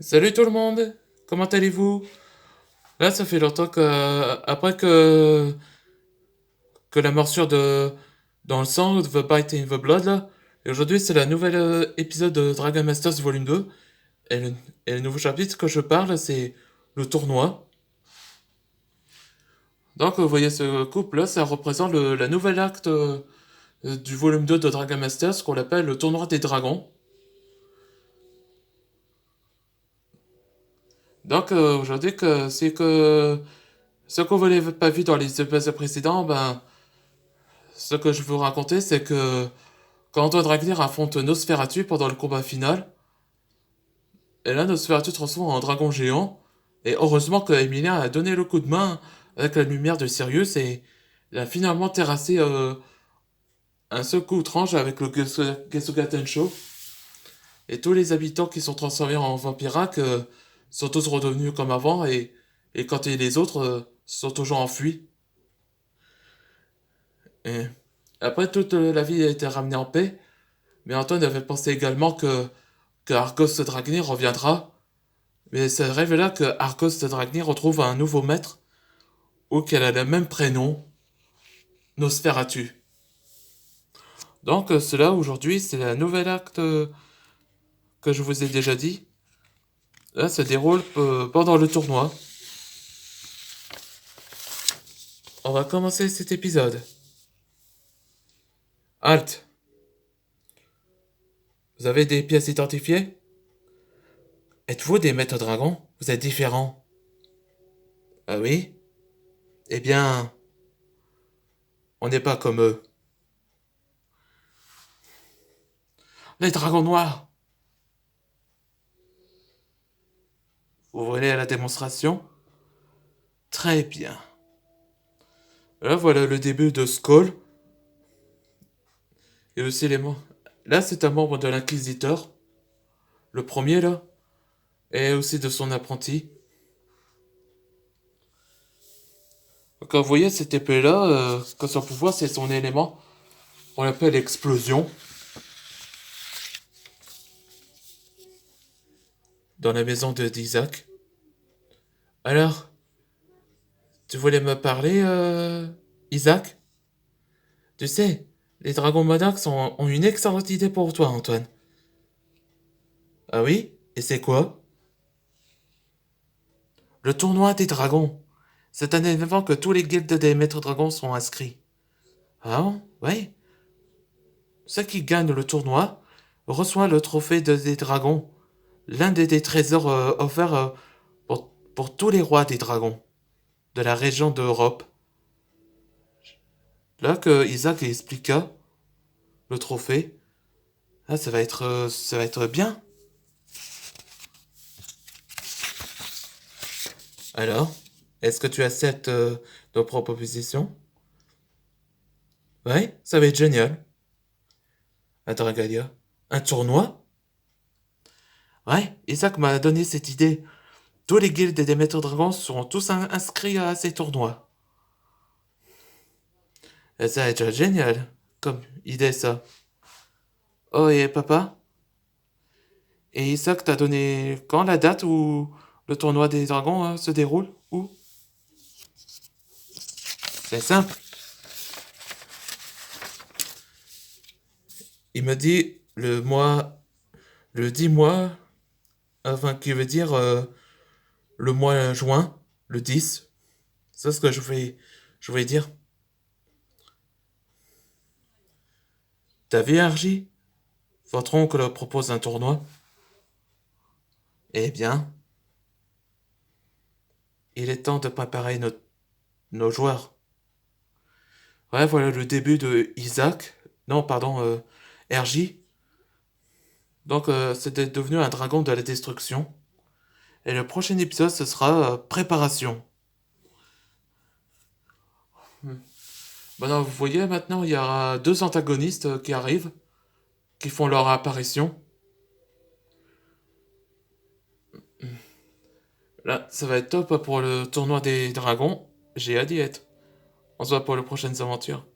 Salut tout le monde, comment allez-vous? Là, ça fait longtemps après que la morsure de dans le sang, The Bite in the Blood là. Et aujourd'hui, c'est la nouvelle épisode de Dragon Masters Volume 2. Et le nouveau chapitre que je parle, c'est le tournoi. Donc, vous voyez ce couple là, ça représente la nouvelle acte du volume 2 de Dragon Masters qu'on appelle le tournoi des dragons. Donc, aujourd'hui, c'est que ce qu'on vous l'avez pas vu dans les épisodes précédents, ben. Ce que je veux vous raconter, c'est que quand Antoine Dragner affronte Nosferatu pendant le combat final, et là Nosferatu transforme en dragon géant, et heureusement que Emilien a donné le coup de main avec la lumière de Sirius et il a finalement terrassé un seul coup outrage avec le Gesuga Tensho. Et tous les habitants qui sont transformés en vampirac sont tous redevenus comme avant et quand les autres sont toujours enfuis. Et après toute la vie a été ramenée en paix, mais Antoine avait pensé également que Argos Dragni reviendra, mais ça révéla que Argos Dragni retrouve un nouveau maître, ou qu'elle a le même prénom, Nosferatu. Donc cela aujourd'hui, c'est la nouvelle acte que je vous ai déjà dit. Là, se déroule pendant le tournoi. On va commencer cet épisode. Halt. Vous avez des pièces identifiées? Êtes-vous des maîtres dragons? Vous êtes différents. Ah oui? Eh bien, on n'est pas comme eux. Les dragons noirs. Vous voulez à la démonstration? Très bien. Là, voilà le début de Skull. Et aussi les membres. Là, c'est un membre de l'Inquisiteur. Le premier, là. Et aussi de son apprenti. Quand vous voyez cette épée-là, quand son pouvoir, c'est son élément. On l'appelle explosion. Dans la maison d'Isaac. Alors, tu voulais me parler, Isaac? Tu sais, les dragons Monax ont une excellente idée pour toi, Antoine. Ah oui? Et c'est quoi? Le tournoi des dragons. C'est un événement que tous les guildes des maîtres dragons sont inscrits. Ah bon? Oui. Ceux qui gagnent le tournoi reçoit le trophée des dragons, l'un des trésors offerts pour tous les rois des dragons de la région d'Europe. Là que Isaac expliqua le trophée, ah, ça va être bien. Alors, est-ce que tu acceptes nos propositions? Oui, ça va être génial. Attends, Galia. Un tournoi? Ouais, Isaac m'a donné cette idée. Tous les guildes des maîtres dragons seront tous inscrits à ces tournois. Et ça va être génial comme idée, ça. Oh, et papa? Et Isaac t'a donné quand la date où le tournoi des dragons se déroule? Où? C'est simple. Il me dit le 10 mois, enfin, qui veut dire le mois juin, le 10. C'est ce que je voulais dire. T'as vu, Argy? Votre oncle propose un tournoi. Eh bien, il est temps de préparer nos joueurs. Ouais, voilà le début de Isaac. Non, pardon, RJ. Donc, c'était devenu un dragon de la destruction. Et le prochain épisode, ce sera préparation. Hmm. Bon, non, vous voyez, maintenant, il y aura deux antagonistes qui arrivent, qui font leur apparition. Là, ça va être top pour le tournoi des dragons. J'ai hâte d'y être. On se voit pour les prochaines aventures.